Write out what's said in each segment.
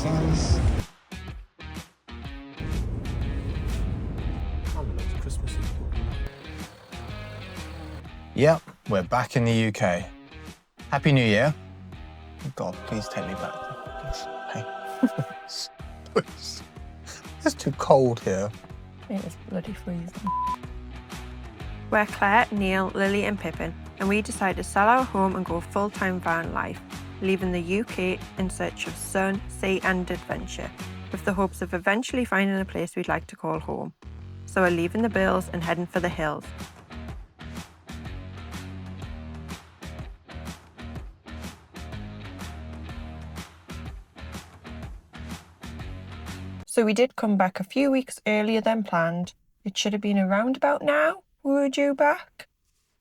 size. Yep, we're back in the UK. Happy New Year. God, please take me back. Hey. Please. It's too cold here. It is bloody freezing. We're Claire, Neil, Lily and Pippin, and we decided to sell our home and go full-time van life, leaving the UK in search of sun, sea and adventure, with the hopes of eventually finding a place we'd like to call home. So we're leaving the bills and heading for the hills. So we did come back a few weeks earlier than planned. It should have been around about now we were due back.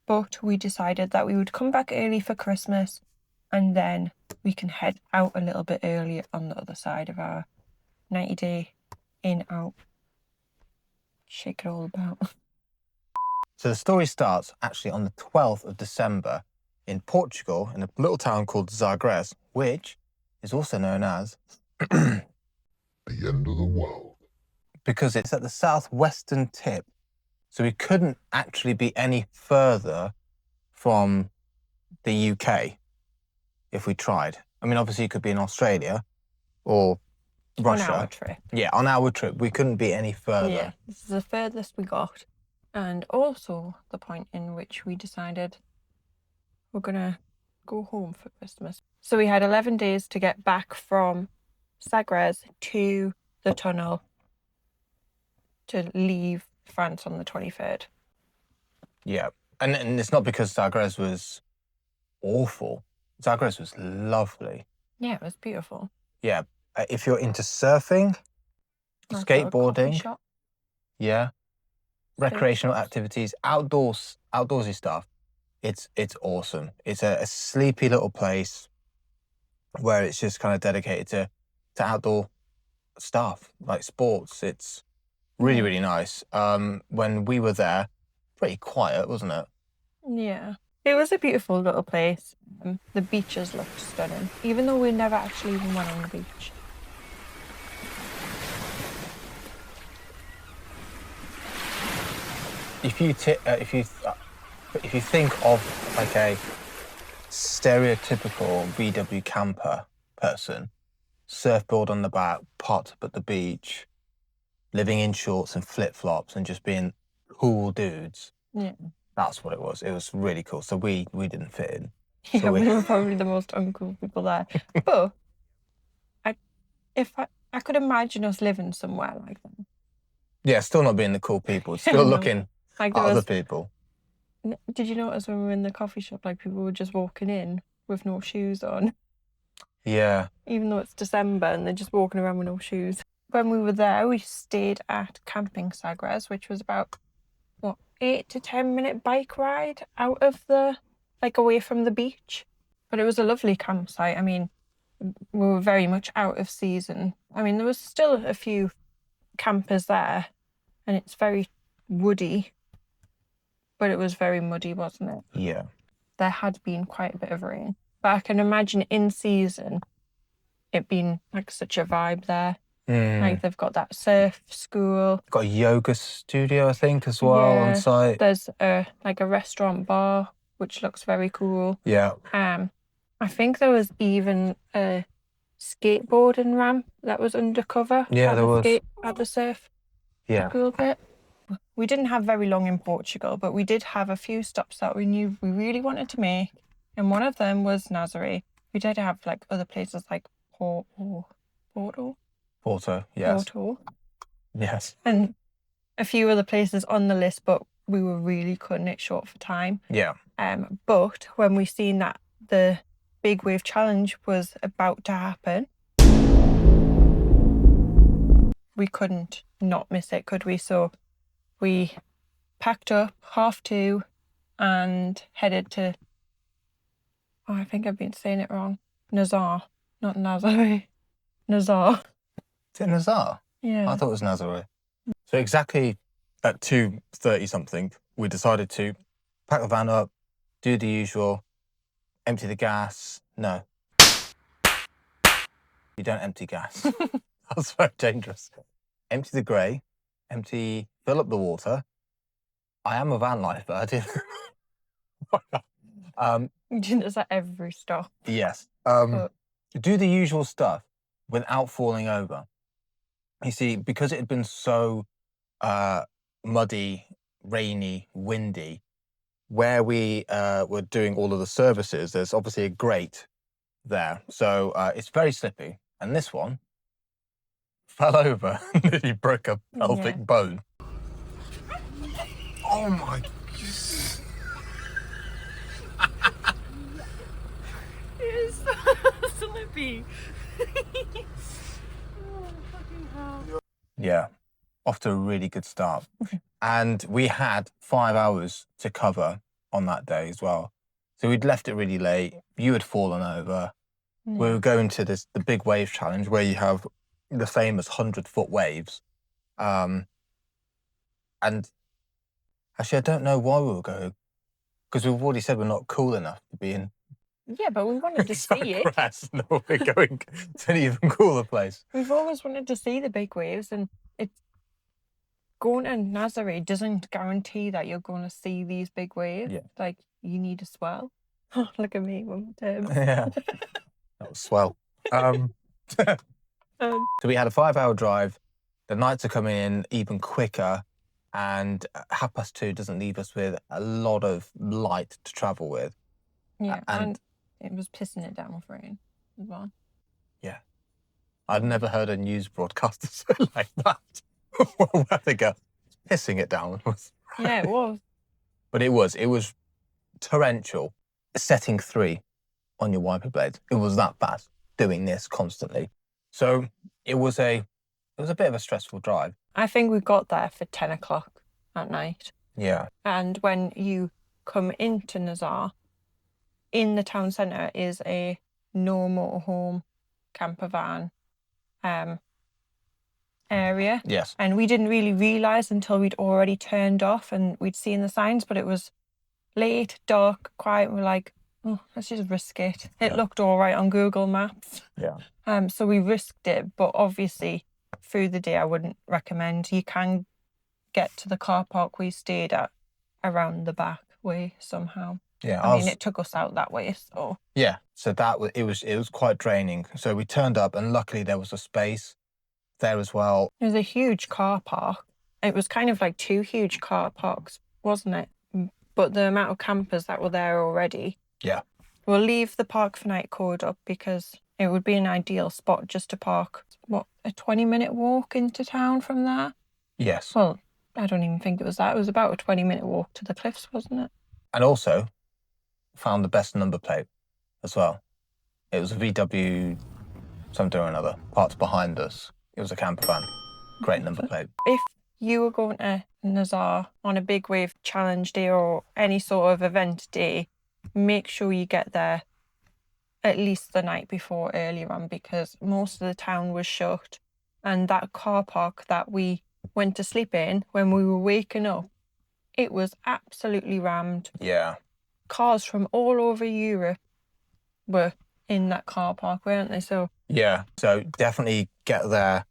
But we decided that we would come back early for Christmas and then we can head out a little bit earlier on the other side of our 90-day in-out. Shake it all about. So the story starts actually on the 12th of December in Portugal, in a little town called Zagreb, which is also known as The end of the world. because it's at the southwestern tip. So we couldn't actually be any further from the UK if we tried. I mean, obviously you could be in Australia or Russia. On our trip. Yeah, on our trip. We couldn't be any further. Yeah, this is the furthest we got. And also the point in which we decided we're going to go home for Christmas. So we had 11 days to get back from Zagreb to the tunnel to leave France on the 23rd. Yeah, and it's not because Zagreb was awful. Zagreb was lovely. Yeah, it was beautiful. Yeah, if you're into surfing, Nice little coffee skateboarding, shop. yeah, recreational shops. activities, outdoorsy stuff, it's awesome. It's a sleepy little place where it's just kind of dedicated to outdoor stuff, like sports. It's really, really nice. When we were there, pretty quiet, wasn't it? Yeah. It was a beautiful little place. The beaches looked stunning, even though we never actually even went on the beach. If you think of like a stereotypical VW camper person, surfboard on the back, pot up at the beach, living in shorts and flip-flops and just being cool dudes. Yeah. That's what it was. It was really cool. So we didn't fit in. Yeah, So we were probably the most uncool people there. But I could imagine us living somewhere like that. Yeah, still not being the cool people. Still No. looking Like at other people. Did you notice when we were in the coffee shop, like people were just walking in with no shoes on? Yeah. Even though it's December and they're just walking around with no shoes. When we were there, we stayed at Camping Zagreb, which was about, 8 to 10 minute bike ride out of away from the beach. But it was a lovely campsite. I mean, we were very much out of season. I mean, there was still a few campers there and it's very woody, but it was very muddy, wasn't it? Yeah. There had been quite a bit of rain. But I can imagine in season it being like such a vibe there. Like they've got that surf school. Got a yoga studio, I think, as well on site. There's a restaurant bar, which looks very cool. Yeah. I think there was even a skateboarding ramp that was undercover. Yeah, there was. At the surf Yeah. school bit. We didn't have very long in Portugal, but we did have a few stops that we knew we really wanted to make. And one of them was Nazaré. We did have like other places like Porto. Yes. Porto. Yes. And a few other places on the list, but we were really cutting it short for time. Yeah. But when we seen that the Big Wave Challenge was about to happen, we couldn't not miss it, could we? So we packed up 2:30 and headed to, I think I've been saying it wrong, Nazar, not Nazaré. Nazar. Is it Nazar? Yeah. I thought it was Nazaré. So exactly at 2:30 something, we decided to pack the van up, do the usual, empty the gas. No. You don't empty gas. That's very dangerous. Empty the grey, fill up the water. I am a van lifer. I did. You didn't at every stop. Yes. But Do the usual stuff without falling over. You see, because it had been so muddy, rainy, windy, where we were doing all of the services, there's obviously a grate there. So it's very slippy. And this one fell over and nearly broke a pelvic bone. Oh my. It is so slippy. Oh, fucking hell. Yeah, off to a really good start. And we had 5 hours to cover on that day as well. So we'd left it really late. You had fallen over. Yeah. We were going to the big wave challenge where you have the famous 100-foot waves. And actually, I don't know why we were going, because we've already said we're not cool enough to be in. Yeah, but we wanted to see it. No, we're going to an even cooler place. We've always wanted to see the big waves, and it's going to Nazaré doesn't guarantee that you're going to see these big waves. Yeah. Like, you need a swell. Oh, look at me one more time. Yeah, that was swell. So we had a 5-hour drive. The nights are coming in even quicker, and 2:30 doesn't leave us with a lot of light to travel with. Yeah, and and it was pissing it down with rain as well. yeah, I'd never heard a news broadcaster say like that. Well, where they go, pissing it down. Yeah, it was. But it was torrential. Setting 3 on your wiper blades. It was that bad, doing this constantly. So it was a bit of a stressful drive. I think we got there for 10 o'clock at night. Yeah. And when you come into Nazar, in the town centre is a no motorhome camper van area. Yes. And we didn't really realise until we'd already turned off and we'd seen the signs, but it was late, dark, quiet. We're like, oh, let's just risk it. It looked all right on Google Maps. Yeah. So we risked it, but obviously through the day I wouldn't recommend. You can get to the car park we stayed at around the back way somehow. Yeah. I mean, it took us out that way, so. Yeah. So it was quite draining. So we turned up, and luckily there was a space there as well. It was a huge car park. It was kind of like 2 huge car parks, wasn't it? But the amount of campers that were there already. Yeah. We'll leave the park for night code up because it would be an ideal spot just to park. What, a 20-minute walk into town from there? Yes. Well, I don't even think it was that. It was about a 20-minute walk to the cliffs, wasn't it? And also found the best number plate as well. It was a VW something or another, parked behind us. It was a camper van. Great number plate. If you were going to Nazar on a big wave challenge day or any sort of event day, make sure you get there at least the night before earlier on, because most of the town was shut, and that car park that we went to sleep in when we were waking up, it was absolutely rammed. Yeah. Cars from all over Europe were in that car park, weren't they? So Yeah. So definitely get there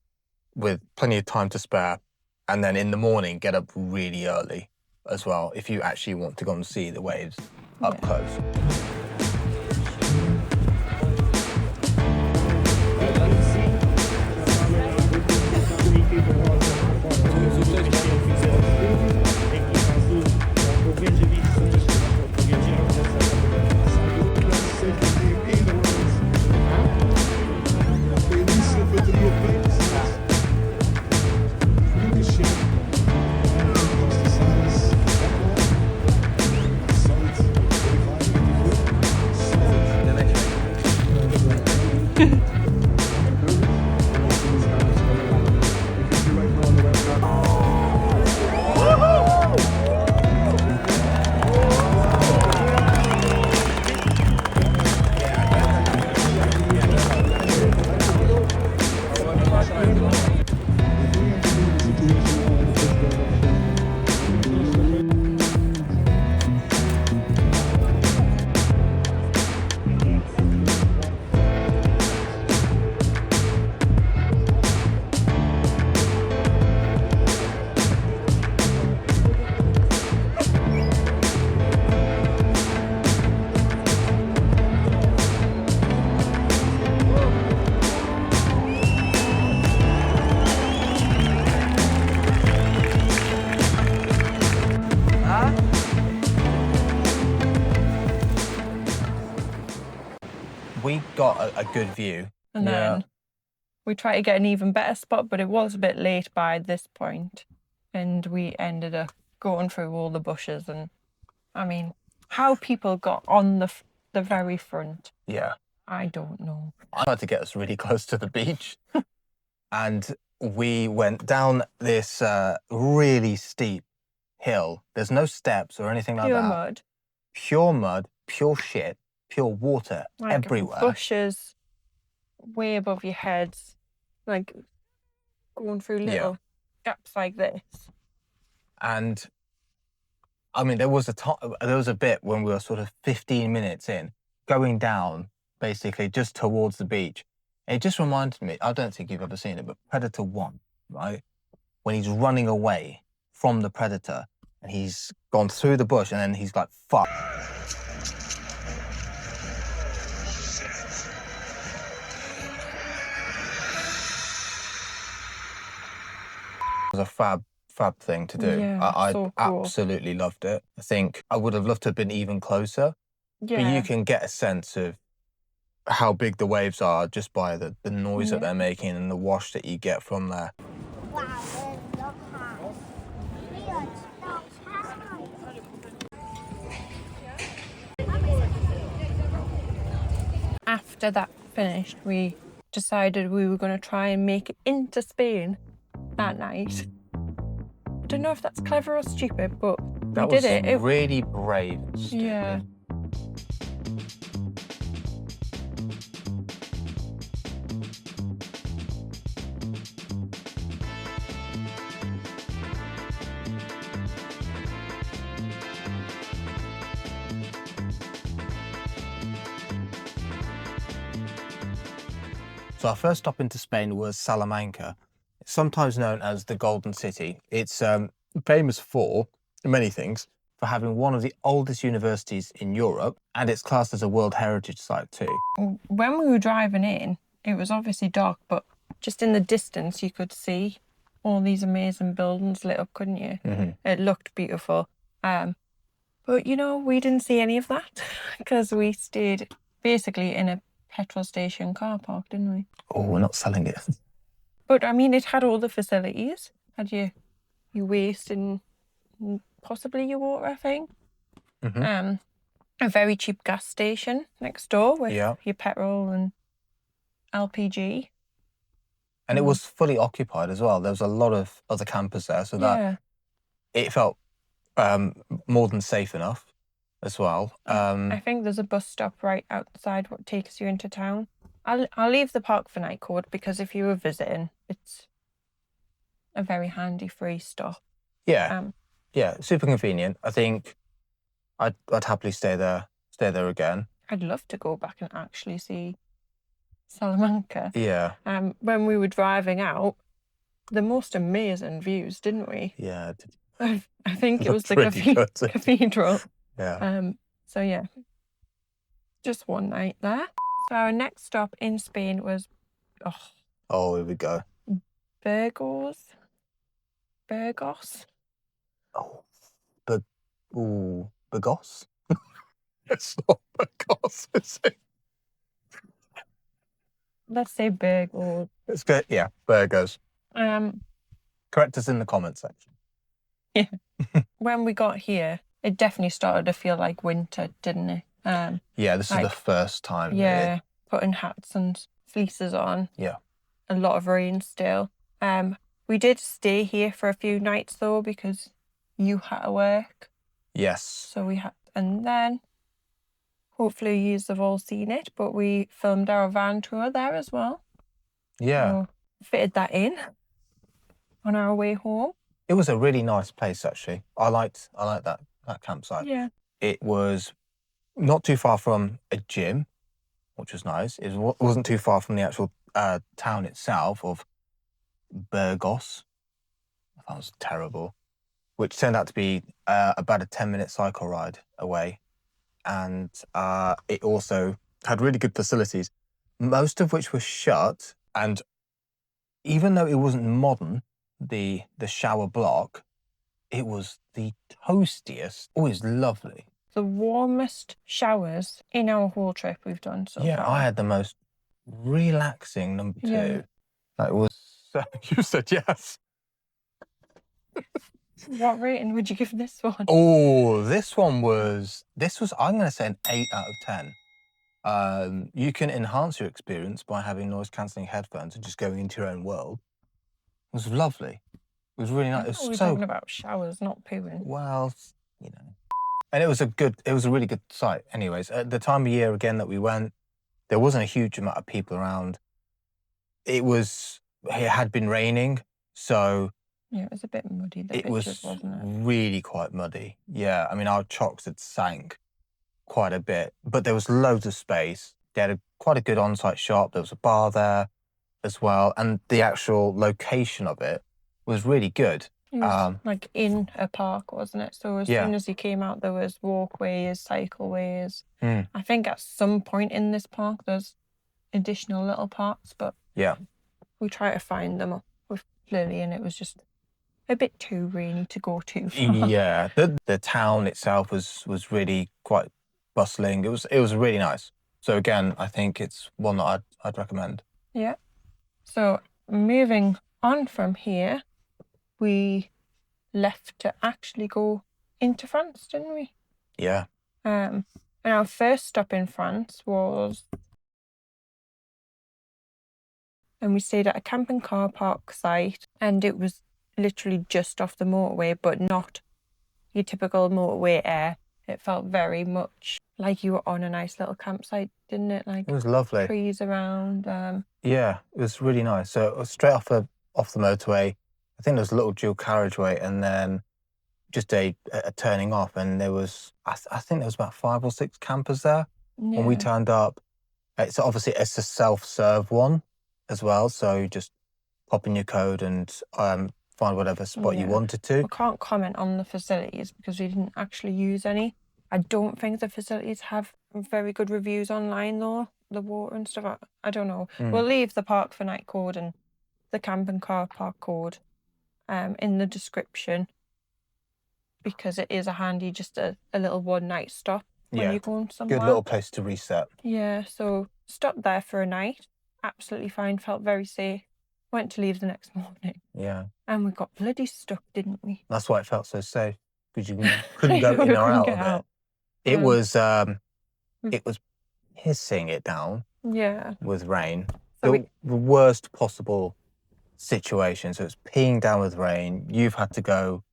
with plenty of time to spare, and then in the morning get up really early as well if you actually want to go and see the waves up close. we got a good view. And then we tried to get an even better spot, but it was a bit late by this point, and we ended up going through all the bushes. And I mean, how people got on the very front, Yeah. I don't know. I tried to get us really close to the beach. And we went down this really steep hill. There's no steps or anything like Pure that. mud. Pure mud, pure shit, pure water Like everywhere. bushes way above your heads, like going through little gaps like this. And I mean, there was a bit when we were sort of 15 minutes in, going down basically just towards the beach. It just reminded me, I don't think you've ever seen it, but Predator 1, right? When he's running away from the predator and he's gone through the bush and then he's like, fuck. It was a fab thing to do. Yeah, I so cool. absolutely loved it. I think I would have loved to have been even closer, but you can get a sense of how big the waves are just by the noise that they're making and the wash that you get from there. After that finished, we decided we were going to try and make it into Spain that night. I don't know if that's clever or stupid, but we did it. That was really brave and stupid. Yeah. So our first stop into Spain was Salamanca. It's sometimes known as the Golden City. It's famous for many things, for having one of the oldest universities in Europe, and it's classed as a World Heritage Site too. When we were driving in, it was obviously dark, but just in the distance you could see all these amazing buildings lit up, couldn't you? Mm-hmm. It looked beautiful. But, you know, we didn't see any of that because we stayed basically in a petrol station car park, didn't we? Oh, we're not selling it. But, I mean, it had all the facilities. Had your waste and possibly your water, I think. Mm-hmm. A very cheap gas station next door with your petrol and LPG. And it was fully occupied as well. There was a lot of other campers there, so that it felt more than safe enough as well. I think there's a bus stop right outside what takes you into town. I'll leave the park for night code because if you were visiting, it's a very handy free stop. Yeah, super convenient. I think I'd happily stay there again. I'd love to go back and actually see Salamanca. Yeah. When we were driving out, the most amazing views, didn't we? Yeah. I think it was the cathedral. Yeah. So yeah, just one night there. So our next stop in Spain was, oh, here we go. Burgos. Oh, Burgos? It's not Burgos, is it? Let's say Burgos. It's good. Yeah, Burgos. Correct us in the comments section. Yeah. When we got here, it definitely started to feel like winter, didn't it? Yeah, this is the first time. Yeah, putting hats and fleeces on. Yeah. A lot of rain still. We did stay here for a few nights though because you had to work. Yes. So we had, and then hopefully you have all seen it, but we filmed our van tour there as well. Yeah. So fitted that in on our way home. It was a really nice place actually. I liked that campsite. Yeah. It was not too far from a gym, which was nice. It wasn't too far from the actual town itself of Burgos. That was terrible. Which turned out to be about a 10-minute cycle ride away. And it also had really good facilities, most of which were shut. And even though it wasn't modern, the shower block, it was the toastiest. Always lovely. the warmest showers in our whole trip we've done so Yeah, far. I had the most relaxing number 2. Yeah. That was. You said yes. What rating would you give this one? Oh, this was. I'm going to say an 8 out of 10. You can enhance your experience by having noise cancelling headphones and just going into your own world. It was lovely. It was really nice. It We're was talking about showers, not pooing. well, you know. And it was a really good site. Anyways, at the time of year again that we went, there wasn't a huge amount of people around. It had been raining, so Yeah, it was a bit muddy, the it pictures, was wasn't it? really quite muddy. Yeah, I mean, our chocks had sank quite a bit, but there was loads of space. They had quite a good on-site shop. There was a bar there as well, and the actual location of it was really good. It was like in a park, wasn't it? So as soon as you came out, there was walkways, cycleways. I think at some point in this park, there's additional little parks, but we try to find them with Lily, and it was just a bit too rainy to go too far. Yeah, the town itself was really quite bustling. It was really nice. So again, I think it's one that I'd recommend. Yeah. So moving on from here, we left to actually go into France, didn't we? Yeah. And our first stop in France was, and we stayed at a camping car park site, and it was literally just off the motorway, but not your typical motorway air. It felt very much like you were on a nice little campsite, didn't it? Like It was lovely. Trees around. Yeah, it was really nice. So it was straight off the motorway. I think there was a little dual carriageway, and then just a turning off, and there was I think there was about 5 or 6 campers there when we turned up. It's a self-serve one as well, so you just pop in your code and find whatever spot you wanted to. We can't comment on the facilities because we didn't actually use any. I don't think the facilities have very good reviews online though. The water and stuff. I don't know. We'll leave the park for night code and the camping car park code in the description, because it is a handy, just a little one night stop when you're going somewhere. Good little place to reset. Yeah, so stopped there for a night. Absolutely fine, felt very safe. Went to leave the next morning. Yeah. And we got bloody stuck, didn't we? That's why it felt so safe, because you couldn't go in or out of it. It was pissing it down. Yeah. With rain. So the worst possible situation. So it's peeing down with rain. You've had to go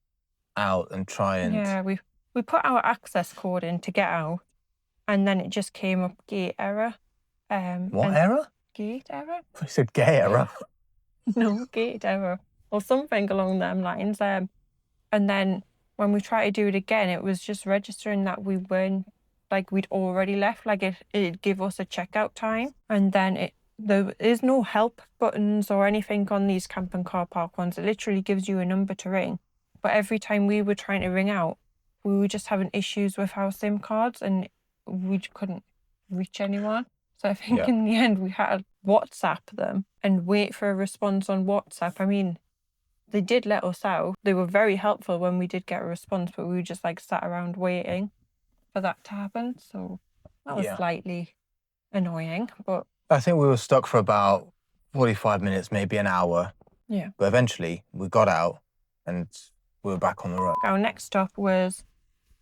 out and try and... Yeah, we put our access code in to get out, and then it just came up gate error. What error? Gate error? I said gay error. No, gate error. Or something along them lines. And then when we tried to do it again, it was just registering that we weren't, like we'd already left, like it'd give us a checkout time. And then there is no help buttons or anything on these camping car park ones. It literally gives you a number to ring. But every time we were trying to ring out, we were just having issues with our SIM cards and we couldn't reach anyone. So I think in the end we had to WhatsApp them and wait for a response on WhatsApp. I mean, they did let us out. They were very helpful when we did get a response, but we were just like sat around waiting for that to happen. So that was slightly annoying, but... I think we were stuck for about 45 minutes, maybe an hour. Yeah. But eventually we got out and we were back on the road. Our next stop was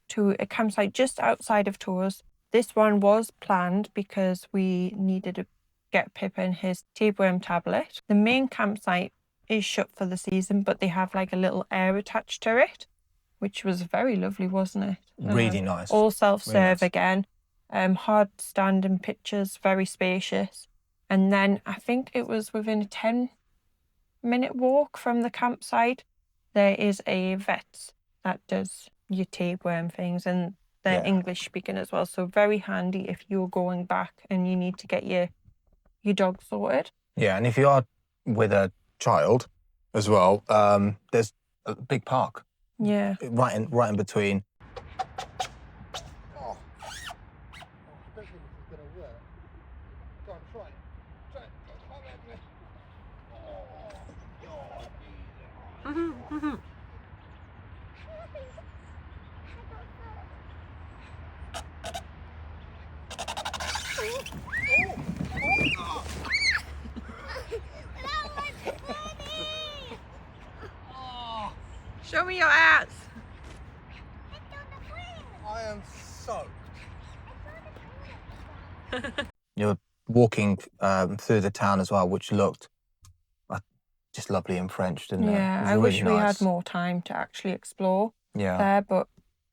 to a campsite just outside of Tours. This one was planned because we needed to get Pippin his tapeworm tablet. The main campsite is shut for the season, but they have like a little air attached to it, which was very lovely, wasn't it? Really nice. All self-serve again. Hard standing pitchers, very spacious. And then I think it was within a 10-minute walk from the campsite, there is a vet that does your tapeworm things, and they're English speaking as well. So very handy if you're going back and you need to get your dog sorted. Yeah, and if you are with a child as well, there's a big park. Yeah. Right in between. Show me your ass. I am soaked. You're walking through the town as well, which looked just lovely in French, didn't it? Yeah, It was I really wish we had nice. more time to actually explore Yeah. there, but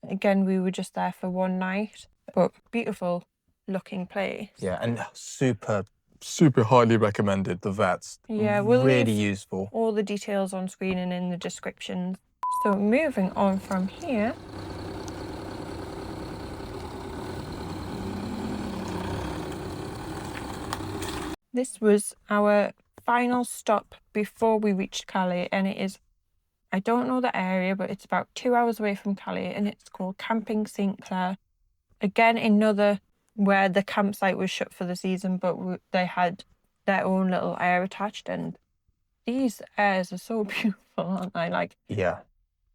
again, we were just there for one night. But beautiful looking place. Yeah, and super highly recommended. The vets. Yeah, we'll really leave useful. all the details on screen and in the descriptions. So moving on from here. This was our final stop before we reached Calais, and it is, I don't know the area, but it's about 2 hours away from Calais, and it's called Camping St. Clair. Again, another where the campsite was shut for the season, but they had their own little air attached, and these airs are so beautiful, aren't they? Like, yeah.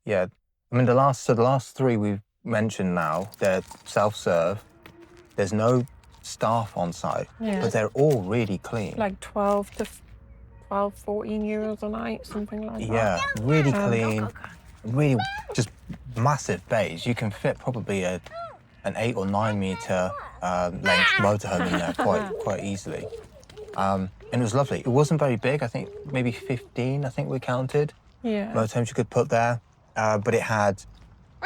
I mean, the last three we've mentioned now, they're self-serve. There's no staff on site, but they're all really clean. Like 14 euros a night, something like that. Yeah, really clean, really just massive bays. You can fit probably an 8 or 9 meter length motorhome in there quite easily. And it was lovely. It wasn't very big. I think maybe 15. I think we counted. Yeah. Motorhomes you could put there, but it had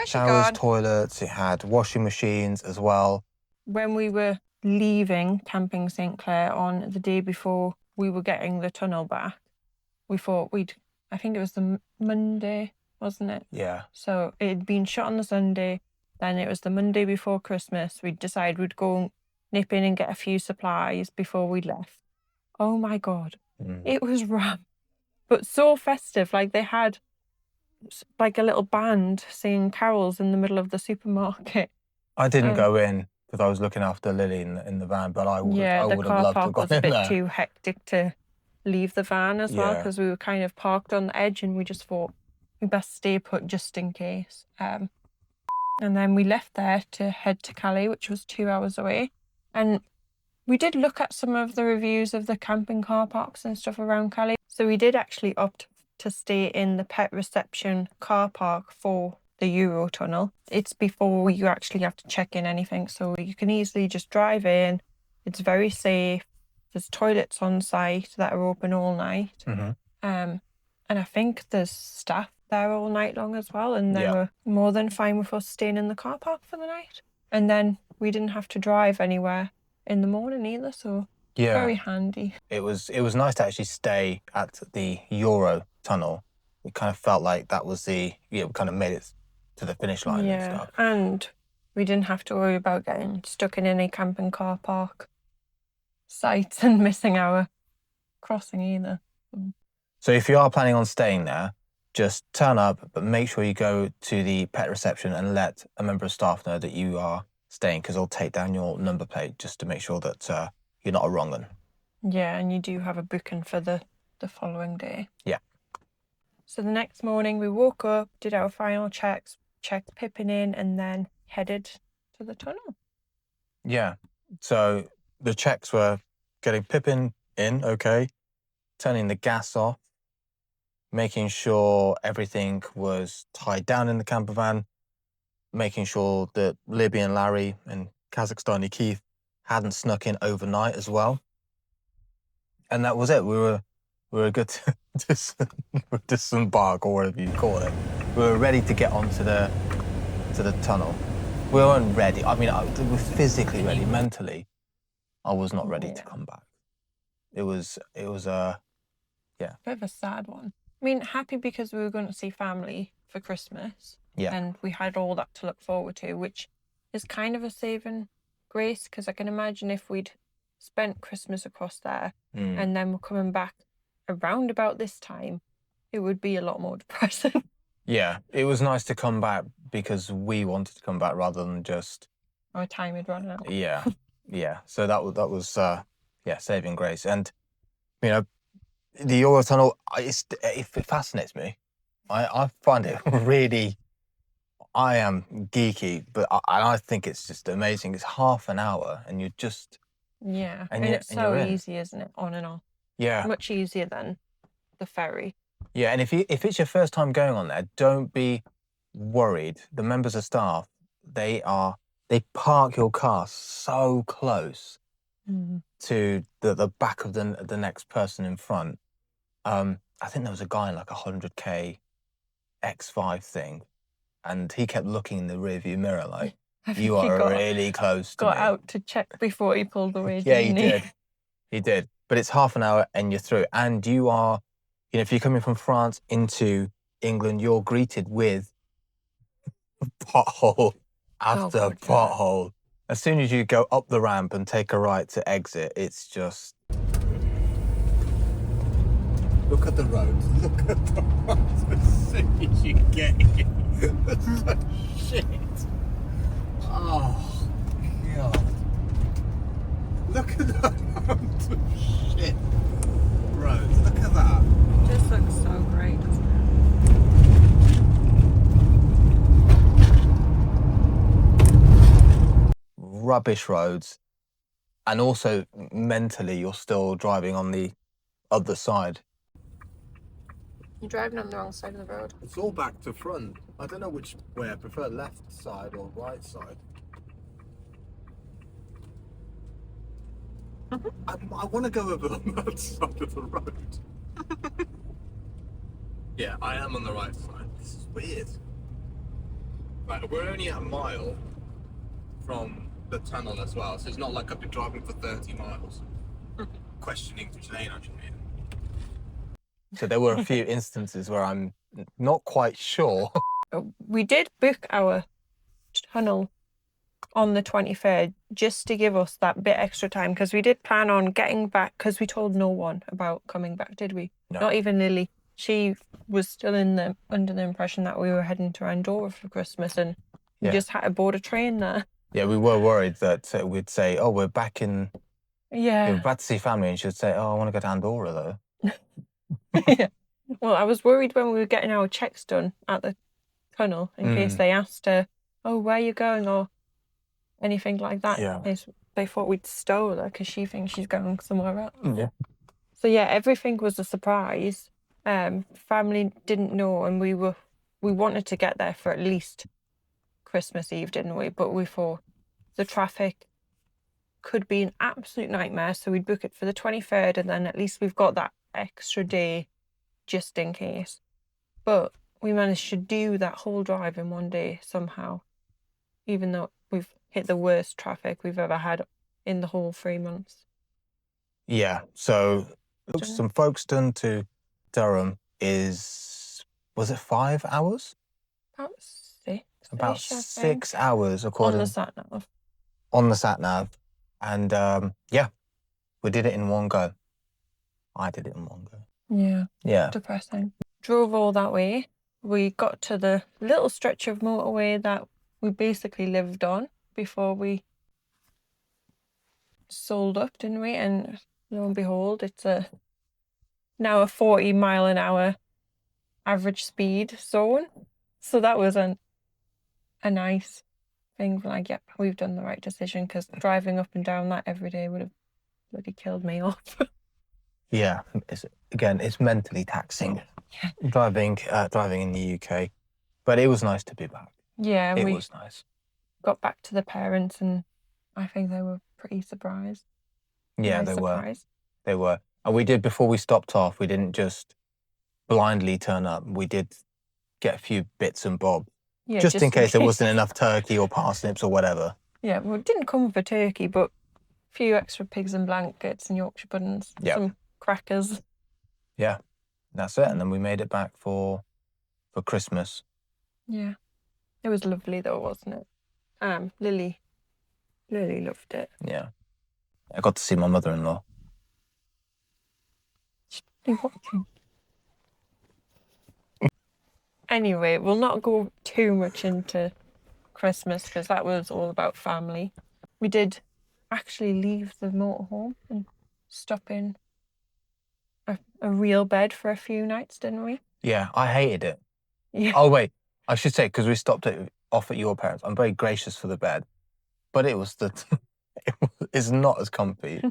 showers, toilets. It had washing machines as well. When we were leaving Camping St. Clair on the day before we were getting the tunnel back, we thought I think it was the Monday, wasn't it? Yeah. So it had been shut on the Sunday, then it was the Monday before Christmas. We'd decided we'd go nip in and get a few supplies before we left. Oh my God, it was rammed, but so festive. Like they had like a little band singing carols in the middle of the supermarket. I didn't go in because I was looking after Lily in the van, but I would have loved to have gone in there. The car park was a bit too hectic to leave the van as well, because we were kind of parked on the edge, and we just thought we best stay put just in case. And then we left there to head to Calais, which was 2 hours away. And we did look at some of the reviews of the camping car parks and stuff around Calais. So we did actually opt to stay in the pet reception car park for the Eurotunnel. It's before you actually have to check in anything, so you can easily just drive in. It's very safe. There's toilets on site that are open all night. And I think there's staff there all night long as well, and they were more than fine with us staying in the car park for the night. And then we didn't have to drive anywhere in the morning either, so very handy. It was nice to actually stay at the Eurotunnel. It kind of felt like that was we kind of made it to the finish line and stuff. And we didn't have to worry about getting stuck in any camping car park sites and missing our crossing either. So if you are planning on staying there, just turn up, but make sure you go to the pet reception and let a member of staff know that you are staying, because they'll take down your number plate just to make sure that you're not a wrong one. Yeah, and you do have a booking for the following day. Yeah. So the next morning we woke up, did our final checks, checked Pippin in, and then headed to the tunnel. Yeah. So the checks were getting Pippin in, okay, turning the gas off, making sure everything was tied down in the camper van, making sure that Libby and Larry and Kazakhstani Keith hadn't snuck in overnight as well. And that was it. We were good to disembark, or whatever you call it. We were ready to get onto the tunnel. We weren't ready. I mean, we were physically ready. Mentally, I was not ready to come back. It was bit of a sad one. I mean, happy because we were going to see family for Christmas. Yeah. And we had all that to look forward to, which is kind of a saving grace, because I can imagine if we'd spent Christmas across there and then we're coming back around about this time, it would be a lot more depressing. Yeah, it was nice to come back because we wanted to come back rather than just our time had run out. Yeah. So that was saving grace. And the Eurotunnel, it fascinates me. I find it really. I am geeky, but I think it's just amazing. It's half an hour, and you're just and it's so easy, isn't it? On and off. Yeah, much easier than the ferry. Yeah, and if it's your first time going on there, don't be worried. The members of staff, they park your car so close to the back of the next person in front. I think there was a guy in like 100k X5 thing, and he kept looking in the rearview mirror like, you are really close to me. Got out to check before he pulled away. Yeah, he did. He did. But it's half an hour and you're through. And you are, if you're coming from France into England, you're greeted with pothole after pothole. As soon as you go up the ramp and take a right to exit, it's just... Look at the roads. Look at the roads as soon as you get in. That's so shit. Oh, God. Look at the amount of shit roads. Look at that. Just looks so great. Rubbish roads. And also, mentally, you're still driving on the other side. You're driving on the wrong side of the road. It's all back to front. I don't know which way I prefer, left side or right side. I want to go over on that side of the road. Yeah, I am on the right side. This is weird. Right, we're only a mile from the tunnel as well, so it's not like I've been driving for 30 miles, questioning which lane I should be in. So there were a few instances where I'm not quite sure. We did book our tunnel on the 23rd just to give us that bit extra time, because we did plan on getting back, because we told no one about coming back, did we? No. Not even Lily. She was still under the impression that we were heading to Andorra for Christmas, and we just had to board a train there. Yeah, we were worried that we'd say, oh, we're back in... Yeah. We're back to see family, and she'd say, oh, I want to go to Andorra, though. Yeah. Well, I was worried when we were getting our checks done at the tunnel, in case they asked her, oh, where are you going, or anything like that. Yeah. They thought we'd stole her because she thinks she's going somewhere else. Yeah. So yeah, everything was a surprise. Family didn't know, and we wanted to get there for at least Christmas Eve, didn't we? But we thought the traffic could be an absolute nightmare, so we'd book it for the 23rd, and then at least we've got that extra day just in case. But we managed to do that whole drive in one day somehow, even though we've hit the worst traffic we've ever had in the whole 3 months. Yeah, so from Folkestone to Durham was it 5 hours? About 6. About 6 hours, according on the sat nav. On the sat nav, and yeah, we did it in one go. I did it in one go. Yeah. Yeah. Depressing. Drove all that way. We got to the little stretch of motorway that we basically lived on before we sold up, didn't we? And lo and behold, it's now a 40 mile an hour average speed zone. So that was a nice thing. Like, yep, we've done the right decision, because driving up and down that every day would have bloody killed me off. Yeah, it's mentally taxing. Yeah. Driving in the UK, but it was nice to be back. Yeah, it was nice. Got back to the parents, and I think they were pretty surprised. Yeah, they were. And we did, before we stopped off, we didn't just blindly turn up. We did get a few bits and bobs, just in case there wasn't enough turkey or parsnips or whatever. Yeah, well, it didn't come for turkey, but a few extra pigs and blankets and Yorkshire puddings, some crackers. Yeah, that's it. And then we made it back for Christmas. Yeah, it was lovely though, wasn't it? Lily loved it. Yeah, I got to see my mother-in-law. She's watching. Anyway, we'll not go too much into Christmas, because that was all about family. We did actually leave the motorhome and stop in a real bed for a few nights, didn't we? Yeah, I hated it. Yeah. Oh wait, I should say, because we stopped it off at your parents'. I'm very gracious for the bed, but it was it's not as comfy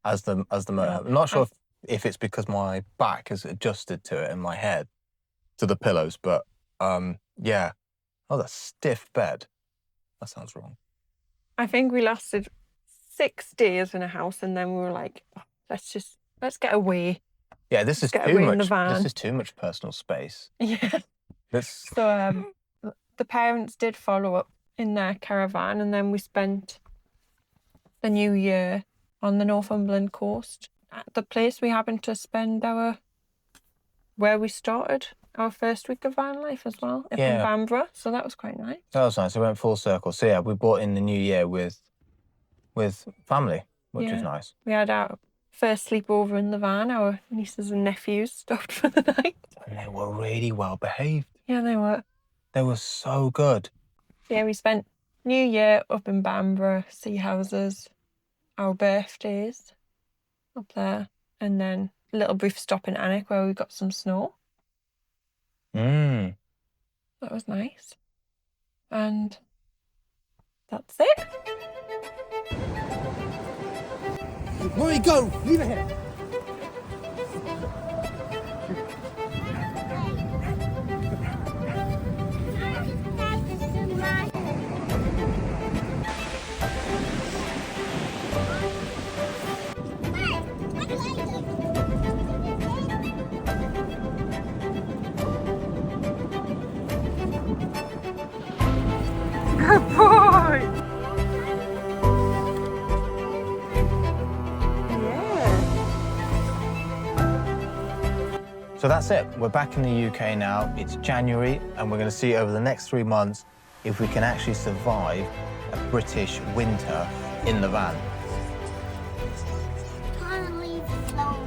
as the motorhome. I'm not sure if it's because my back has adjusted to it in my head, to the pillows. But yeah. Oh, that stiff bed. That sounds wrong. I think we lasted 6 days in a house, and then we were like, oh, let's get away. Yeah, this is Get too away in much. the van. This is too much personal space. Yeah. This. So the parents did follow up in their caravan, and then we spent the new year on the Northumberland coast at the place we happened to spend where we started our first week of van life as well, up in Bamborough. So that was quite nice. That was nice. It went full circle. So yeah, we brought in the new year with family, which was nice. We had our first sleepover in the van. Our nieces and nephews stopped for the night. And they were really well behaved. Yeah, they were. They were so good. Yeah, we spent New Year up in Bamborough, sea houses, our birthdays up there, and then a little brief stop in Alnwick where we got some snow. Mmm. That was nice. And that's it. Where you go? Leave it here. Good boy! So that's it. We're back in the UK now. It's January, and we're going to see over the next 3 months if we can actually survive a British winter in the van. Can't leave alone.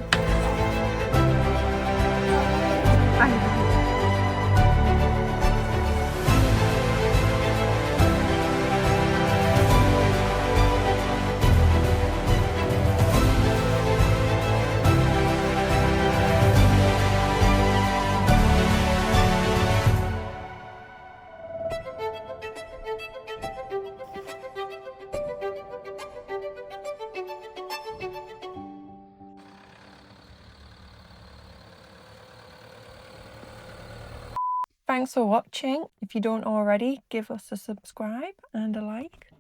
Thanks for watching. If you don't already, give us a subscribe and a like.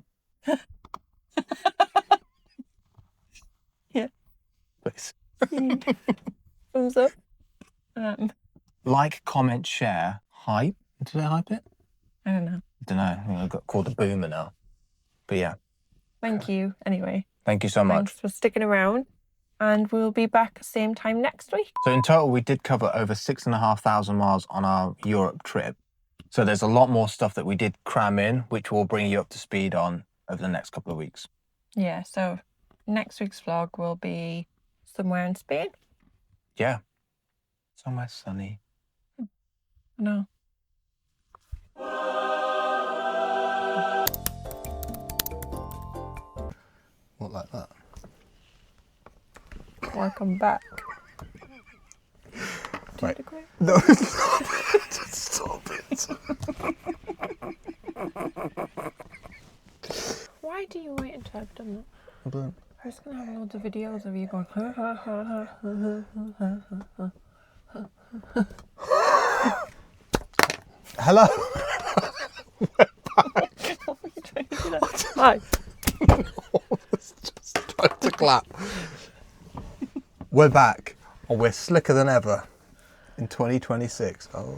Yeah. Please. Thumbs up. Like, comment, share, hype. Did I hype it? I don't know. I don't know. I think I got called a boomer now. But yeah. Thank you anyway. Thank you so much. Thanks for sticking around. And we'll be back same time next week. So in total, we did cover over 6,500 miles on our Europe trip. So there's a lot more stuff that we did cram in, which we'll bring you up to speed on over the next couple of weeks. Yeah, so next week's vlog will be somewhere in Spain. Yeah. Somewhere sunny. No. What, like that? Welcome back. Right. Agree? No, stop it. Why do you wait until I've done that? I don't. I was going to have loads of videos of you going. Hello. Hi. Just tried to clap. We're back, and we're slicker than ever in 2026. Oh.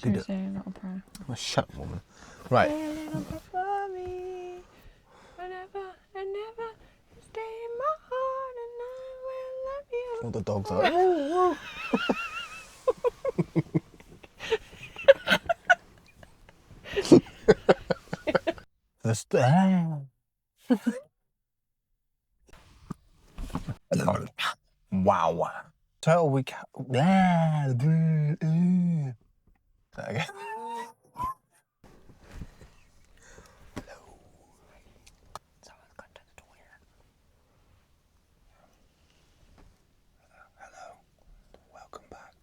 Can you say a little prayer? Oh, shut up, woman. Right. Say a little prayer for me. Whenever and never, stay in my heart, and I will love you. All the dogs are. Wow. Total week. Okay. Someone's gone to the toilet. Hello. Welcome back.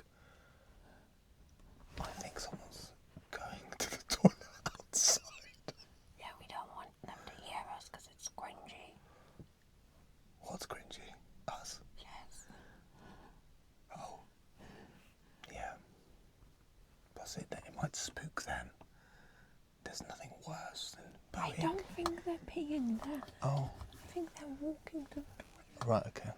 I think someone's going to the toilet outside. Yeah, we don't want them to hear us because it's I don't think they're peeing there. Oh. I think they're walking to the toilet. Right, okay.